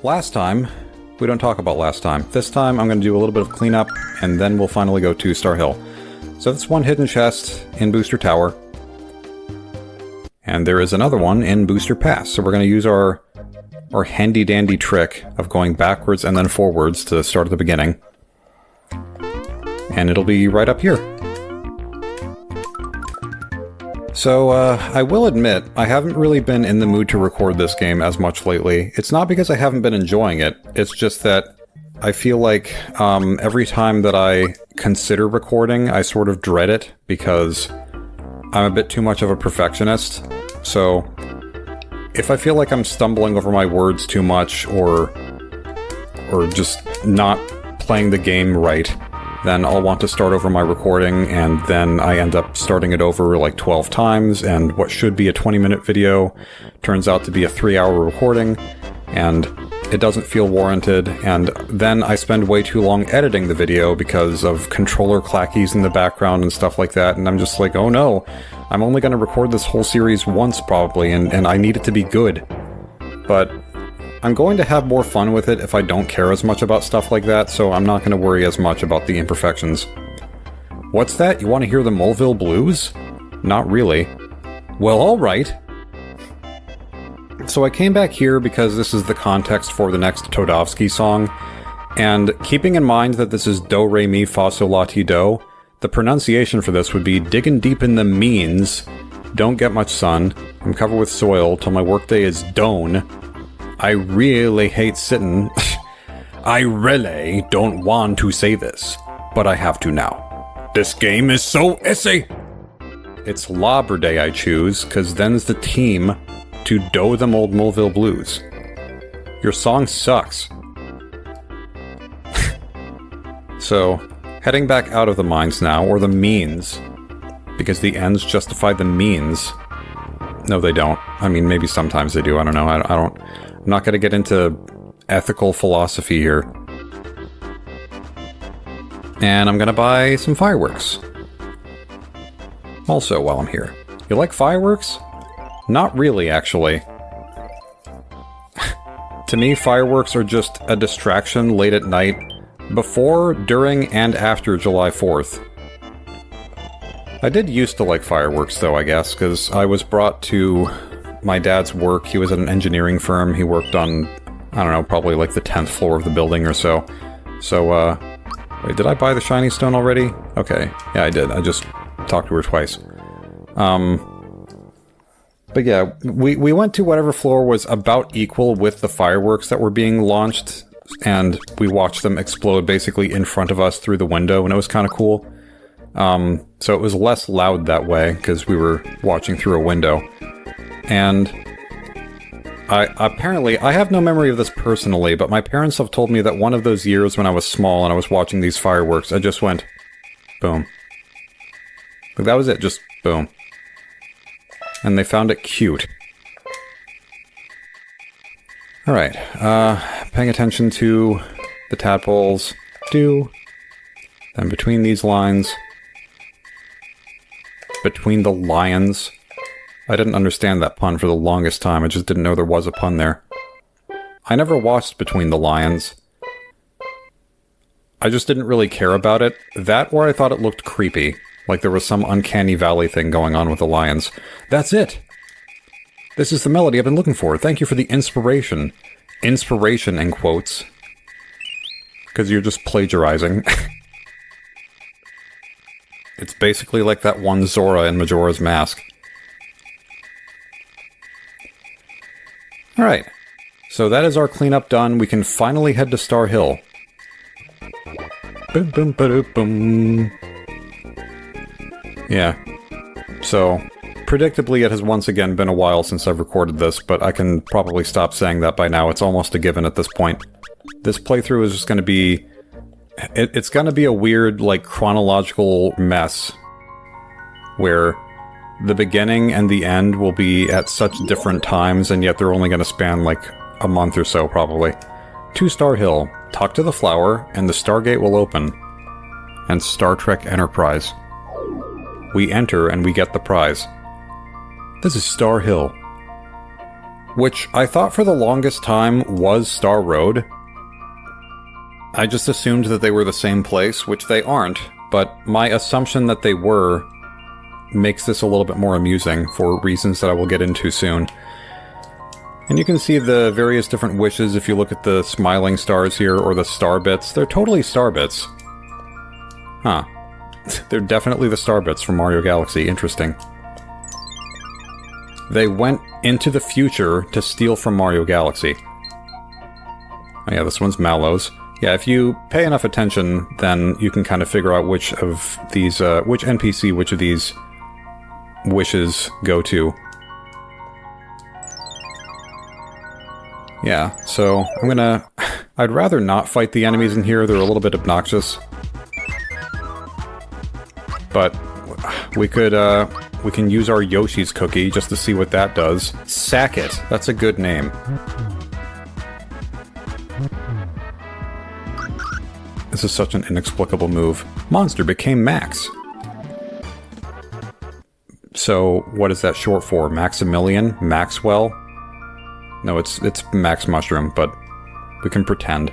last time, we don't talk about last time. This time I'm going to do a little bit of cleanup, and then we'll finally go to Star Hill. So that's one hidden chest in Booster Tower. And there is another one in Booster Pass. So we're going to use our handy-dandy trick of going backwards and then forwards to start at the beginning. And it'll be right up here. So, I will admit, I haven't really been in the mood to record this game as much lately. It's not because I haven't been enjoying it, it's just that I feel like every time that I consider recording, I sort of dread it because I'm a bit too much of a perfectionist. So, if I feel like I'm stumbling over my words too much or just not playing the game right, then I'll want to start over my recording, and then I end up starting it over like 12 times, and what should be a 20-minute video turns out to be a 3-hour recording, and it doesn't feel warranted, and then I spend way too long editing the video because of controller clackies in the background and stuff like that, and I'm just like, oh no, I'm only going to record this whole series once probably, and I need it to be good. But I'm going to have more fun with it if I don't care as much about stuff like that, so I'm not going to worry as much about the imperfections. What's that? You want to hear the Mulville Blues? Not really. Well, alright. So I came back here because this is the context for the next Todovsky song, and keeping in mind that this is Do, Re, Mi, Fa, Sol, La, Ti, Do, the pronunciation for this would be digging deep in the means, don't get much sun, I'm covered with soil till my workday is done. I really hate sitting. I really don't want to say this, but I have to now. This game is so essay! It's Labor Day I choose, cause then's the team to do them old Mulville Blues. Your song sucks. So, heading back out of the mines now, or the means, because the ends justify the means. No, they don't. I mean, maybe sometimes they do, I don't know, I'm not going to get into ethical philosophy here. And I'm going to buy some fireworks. Also, while I'm here. You like fireworks? Not really, actually. To me, fireworks are just a distraction late at night, before, during, and after July 4th. I did used to like fireworks, though, I guess, because I was brought to my dad's work. He was at an engineering firm. He worked on, I don't know, probably like the 10th floor of the building or so. So, wait, did I buy the shiny stone already? Okay, yeah, I did. I just talked to her twice. But yeah, we went to whatever floor was about equal with the fireworks that were being launched, and we watched them explode basically in front of us through the window, and it was kind of cool. So it was less loud that way, because we were watching through a window. And I have no memory of this personally, but my parents have told me that one of those years when I was small and I was watching these fireworks, I just went, boom. Like, that was it, just boom. And they found it cute. Alright, paying attention to the tadpoles. Then between these lines. Between the lions. I didn't understand that pun for the longest time, I just didn't know there was a pun there. I never watched Between the Lions. I just didn't really care about it. That or I thought it looked creepy. Like there was some uncanny valley thing going on with the lions. That's it! This is the melody I've been looking for. Thank you for the inspiration. Inspiration in quotes. Because you're just plagiarizing. It's basically like that one Zora in Majora's Mask. Alright, so that is our cleanup done. We can finally head to Star Hill. Boom, boom, ba-doom, boom. Yeah. So, predictably it has once again been a while since I've recorded this, but I can probably stop saying that by now. It's almost a given at this point. This playthrough is just going to be... It's going to be a weird, like, chronological mess. Where the beginning and the end will be at such different times, and yet they're only going to span, like, a month or so, probably. To Star Hill, talk to the flower, and the Stargate will open. And Star Trek Enterprise. We enter, and we get the prize. This is Star Hill. which I thought for the longest time was Star Road. I just assumed that they were the same place, which they aren't, but my assumption that they were makes this a little bit more amusing for reasons that I will get into soon. And you can see the various different wishes if you look at the smiling stars here, or the star bits. They're totally star bits. Huh. They're definitely the star bits from Mario Galaxy. Interesting. They went into the future to steal from Mario Galaxy. Oh yeah, this one's Mallow's. Yeah, if you pay enough attention, then you can kind of figure out which of these, which NPC, which of these wishes go to. Yeah, so I'm gonna... I'd rather not fight the enemies in here, they're a little bit obnoxious. But we can use our Yoshi's cookie just to see what that does. Sack it! That's a good name. This is such an inexplicable move. Monster became Max. So, what is that short for? Maximilian? Maxwell? No, it's Max Mushroom, but we can pretend.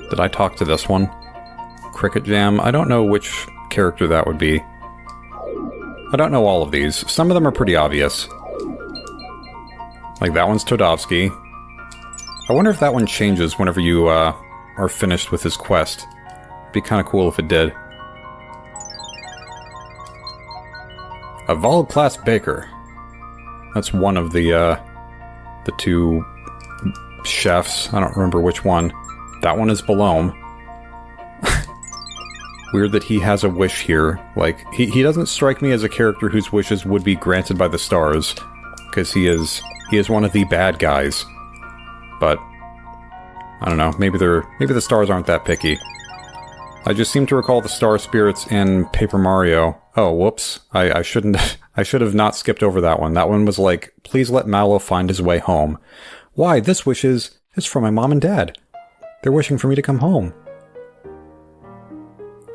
Did I talk to this one? Cricket Jam? I don't know which character that would be. I don't know all of these. Some of them are pretty obvious. Like that one's Todovsky. I wonder if that one changes whenever you are finished with his quest. Be kind of cool if it did. A Vol-class Baker. That's one of the two chefs. I don't remember which one. That one is Balome. Weird that he has a wish here. Like, he doesn't strike me as a character whose wishes would be granted by the stars. Because he is one of the bad guys. But I don't know, maybe the stars aren't that picky. I just seem to recall the star spirits in Paper Mario. Oh, whoops. I should have not skipped over that one. That one was like, please let Mallow find his way home. Why, this wish is for my mom and dad. They're wishing for me to come home.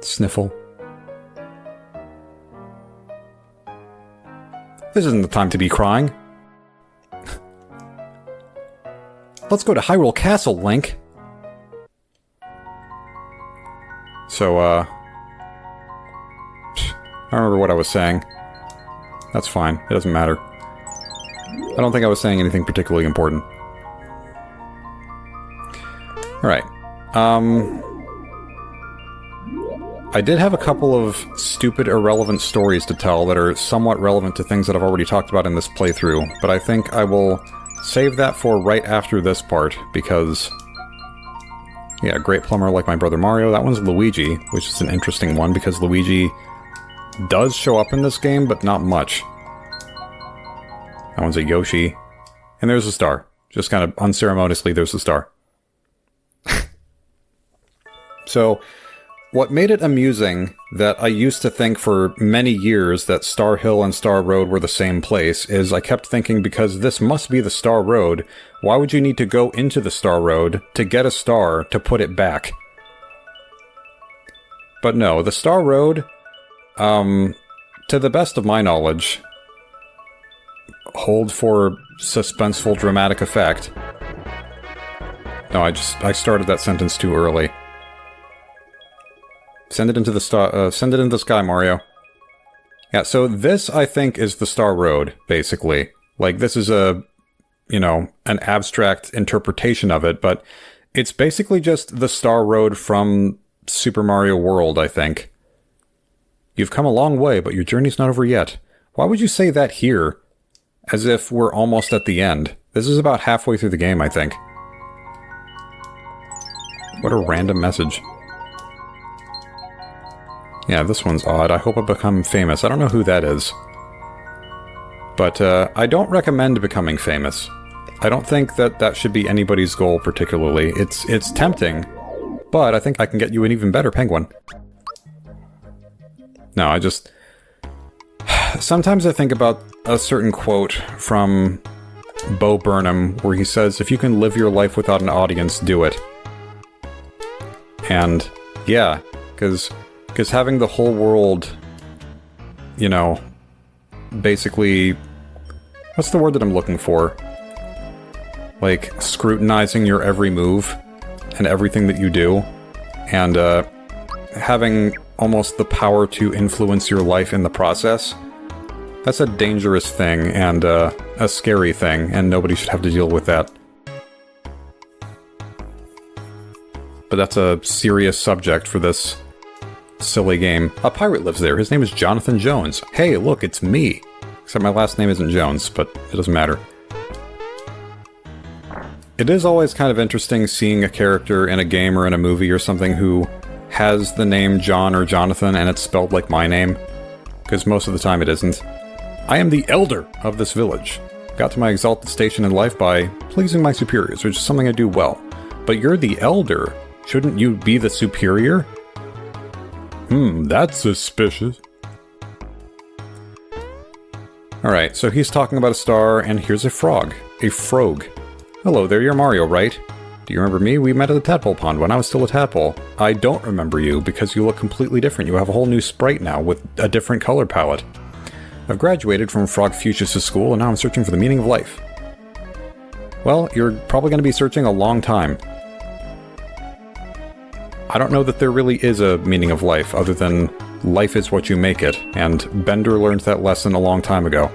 Sniffle. This isn't the time to be crying. Let's go to Hyrule Castle, Link! So, I don't remember what I was saying. That's fine. It doesn't matter. I don't think I was saying anything particularly important. Alright. I did have a couple of stupid, irrelevant stories to tell that are somewhat relevant to things that I've already talked about in this playthrough, but I think I will save that for right after this part, because... yeah, Great Plumber like my brother Mario. That one's Luigi, which is an interesting one, because Luigi does show up in this game, but not much. That one's a Yoshi. And there's a star. Just kind of unceremoniously, there's a star. So, what made it amusing that I used to think for many years that Star Hill and Star Road were the same place is I kept thinking, because this must be the Star Road, why would you need to go into the Star Road to get a star to put it back? But no, the Star Road, to the best of my knowledge, hold for suspenseful dramatic effect. No, I started that sentence too early. Send it into the send it into the sky, Mario. Yeah, so this, I think, is the Star Road, basically. Like, this is a, you know, an abstract interpretation of it, but it's basically just the Star Road from Super Mario World, I think. You've come a long way, but your journey's not over yet. Why would you say that here? As if we're almost at the end. This is about halfway through the game, I think. What a random message. Yeah, this one's odd. I hope I become famous. I don't know who that is. But, I don't recommend becoming famous. I don't think that that should be anybody's goal particularly. It's tempting, but I think I can get you an even better penguin. No, I just... sometimes I think about a certain quote from Bo Burnham where he says, if you can live your life without an audience, do it. And, yeah, because having the whole world, you know, basically What's the word that I'm looking for? Like, scrutinizing your every move and everything that you do, and having almost the power to influence your life in the process. That's a dangerous thing, and a scary thing, and nobody should have to deal with that. But that's a serious subject for this silly game. A pirate lives there. His name is Jonathan Jones. Hey, look, it's me. Except my last name isn't Jones, but it doesn't matter. It is always kind of interesting seeing a character in a game or in a movie or something who has the name John or Jonathan and it's spelled like my name. Because most of the time it isn't. I am the elder of this village. Got to my exalted station in life by pleasing my superiors, which is something I do well. But you're the elder. Shouldn't you be the superior? That's suspicious. Alright, so he's talking about a star, and here's a frog. A frog. Hello there, you're Mario, right? Do you remember me? We met at the tadpole pond when I was still a tadpole. I don't remember you, because you look completely different. You have a whole new sprite now, with a different color palette. I've graduated from Frog Fuchsia's school, and now I'm searching for the meaning of life. Well, you're probably going to be searching a long time. I don't know that there really is a meaning of life, other than life is what you make it, and Bender learned that lesson a long time ago.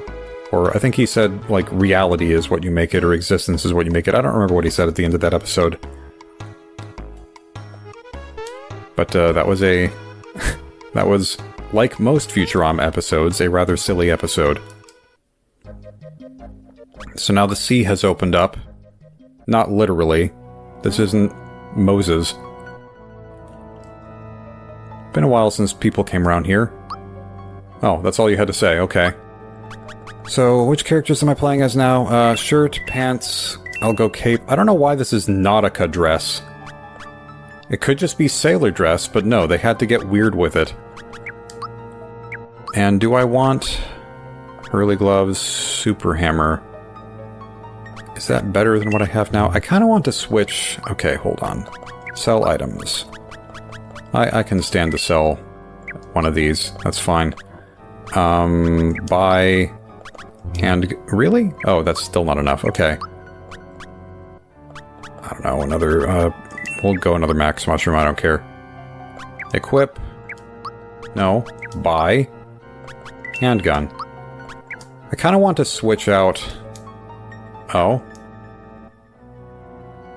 Or I think he said, like, reality is what you make it, or existence is what you make it. I don't remember what he said at the end of that episode. But that was a... that was, like most Futurama episodes, a rather silly episode. So now the sea has opened up. Not literally. This isn't Moses. Been a while since people came around here. Oh, that's all you had to say, okay. So, which characters am I playing as now? Shirt, pants, I'll go cape. I don't know why this is Nautica dress. It could just be sailor dress, but no, they had to get weird with it. And do I want Hurley gloves, super hammer? Is that better than what I have now? I kind of want to switch... Okay, hold on. Sell items. I can stand to sell one of these. That's fine. Buy... And... Really? Oh, that's still not enough. Okay. I don't know, another... we'll go another max mushroom, I don't care. Equip. No. Buy. Handgun. I kind of want to switch out... Oh.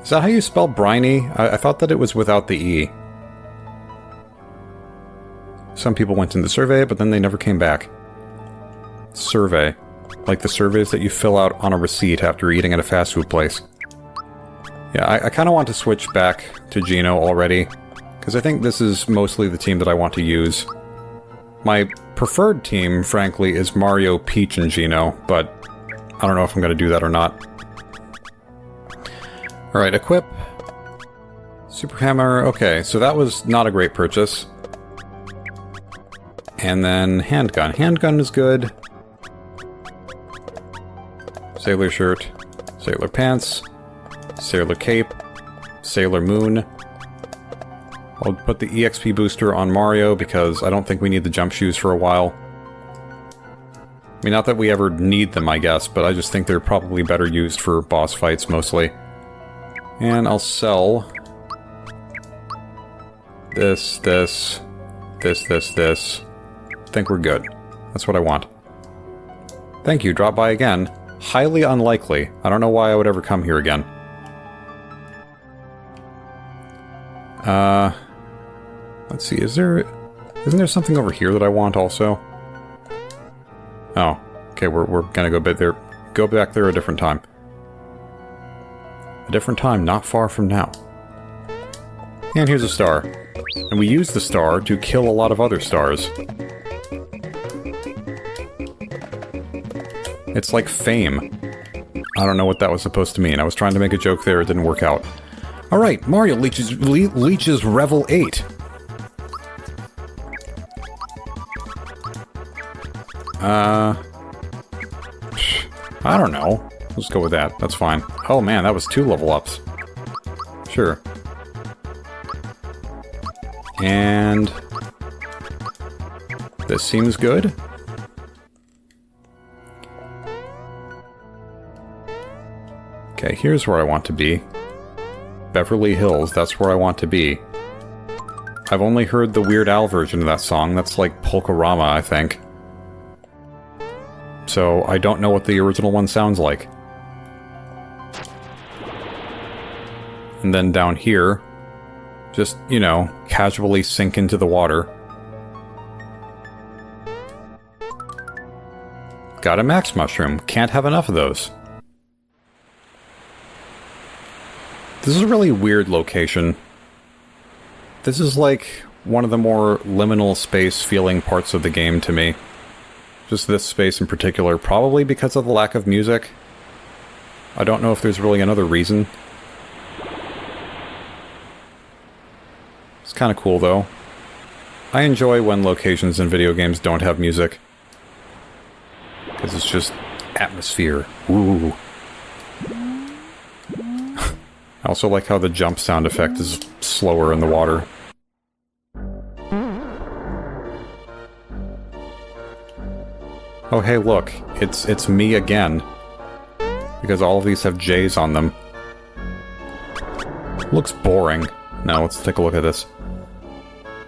Is that how you spell briny? I thought that it was without the E. Some people went in the survey, but then they never came back. Survey. Like the surveys that you fill out on a receipt after eating at a fast food place. Yeah, I kind of want to switch back to Geno already, because I think this is mostly the team that I want to use. My preferred team, frankly, is Mario, Peach, and Geno, but I don't know if I'm going to do that or not. Alright, equip. Super hammer, okay, so that was not a great purchase. And then handgun. Handgun is good. Sailor shirt. Sailor pants. Sailor cape. Sailor moon. I'll put the EXP booster on Mario because I don't think we need the jump shoes for a while. I mean, not that we ever need them, I guess, but I just think they're probably better used for boss fights, mostly. And I'll sell... this. I think we're good. That's what I want. Thank you, drop by again. Highly unlikely. I don't know why I would ever come here again. Let's see, isn't there something over here that I want also? Oh, okay, we're gonna go back there a different time. A different time, not far from now. And here's a star. And we use the star to kill a lot of other stars. It's like fame. I don't know what that was supposed to mean. I was trying to make a joke there, it didn't work out. Alright, Mario leeches Revel 8. I don't know. Let's go with that. That's fine. Oh man, that was 2 level ups. Sure. And... this seems good. Okay, here's where I want to be. Beverly Hills, that's where I want to be. I've only heard the Weird Al version of that song. That's like Polkarama, I think. So I don't know what the original one sounds like. And then down here, just, you know, casually sink into the water. Got a max mushroom. Can't have enough of those. This is a really weird location. This is like one of the more liminal space feeling parts of the game to me. Just this space in particular, probably because of the lack of music. I don't know if there's really another reason. It's kind of cool, though. I enjoy when locations in video games don't have music. Because it's just atmosphere. Ooh. I also like how the jump sound effect is slower in the water. Oh hey look, it's me again. Because all of these have J's on them. Looks boring. Now let's take a look at this.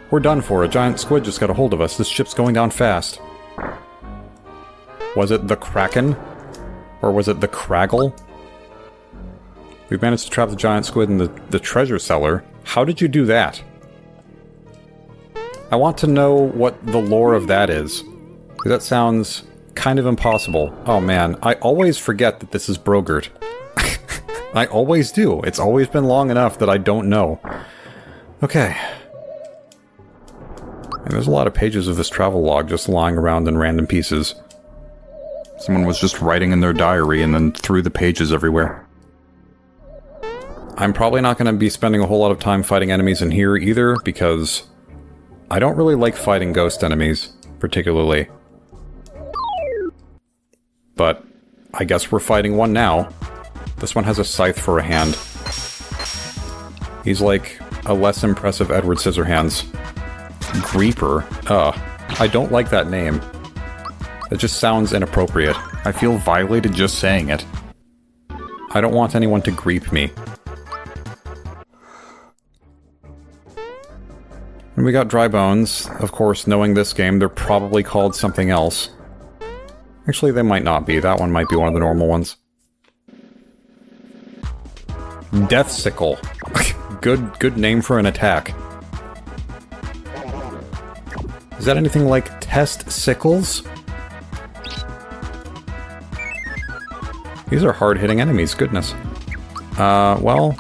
We're done for. A giant squid just got a hold of us. This ship's going down fast. Was it the Kraken? Or was it the Craggle? We've managed to trap the giant squid in the treasure cellar. How did you do that? I want to know what the lore of that is. That sounds kind of impossible. Oh man, I always forget that this is Brogurt. I always do. It's always been long enough that I don't know. Okay. And there's a lot of pages of this travel log just lying around in random pieces. Someone was just writing in their diary and then threw the pages everywhere. I'm probably not going to be spending a whole lot of time fighting enemies in here either, because I don't really like fighting ghost enemies, particularly. But I guess we're fighting one now. This one has a scythe for a hand. He's like a less impressive Edward Scissorhands. Greeper? I don't like that name. It just sounds inappropriate. I feel violated just saying it. I don't want anyone to greep me. And we got dry bones. Of course, knowing this game, they're probably called something else. Actually, they might not be. That one might be one of the normal ones. Death Sickle. Good name for an attack. Is that anything like Test Sickles? These are hard-hitting enemies, goodness. Well...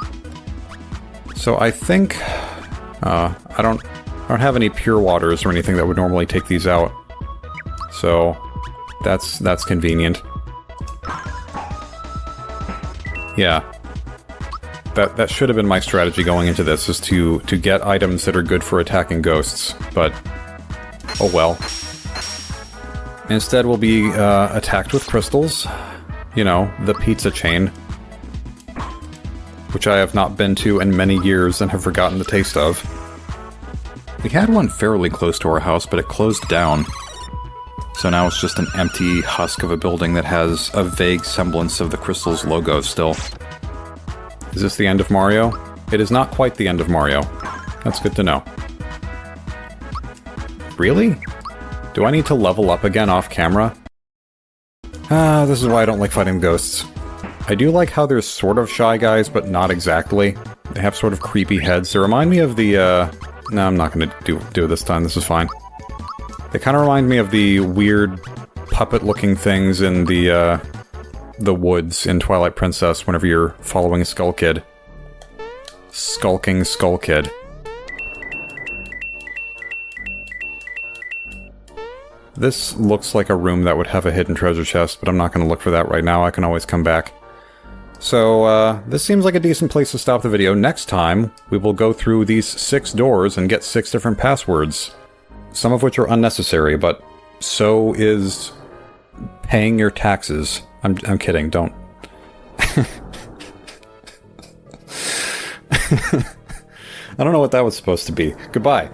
So I think... I don't have any pure waters or anything that would normally take these out. So... That's convenient. Yeah. That should have been my strategy going into this, is to get items that are good for attacking ghosts, but... oh well. Instead we'll be attacked with crystals. You know, the pizza chain. Which I have not been to in many years and have forgotten the taste of. We had one fairly close to our house, but it closed down. So now it's just an empty husk of a building that has a vague semblance of the crystal's logo still. Is this the end of Mario? It is not quite the end of Mario. That's good to know. Really? Do I need to level up again off camera? This is why I don't like fighting ghosts. I do like how they're sort of Shy Guys, but not exactly. They have sort of creepy heads. They remind me of the, No, I'm not gonna do it this time. This is fine. They kind of remind me of the weird puppet-looking things in the woods in Twilight Princess whenever you're following Skull Kid. Skulking Skull Kid. This looks like a room that would have a hidden treasure chest, but I'm not going to look for that right now. I can always come back. So, this seems like a decent place to stop the video. Next time, we will go through these 6 doors and get 6 different passwords. Some of which are unnecessary, but so is paying your taxes. I'm kidding, don't. I don't know what that was supposed to be. Goodbye.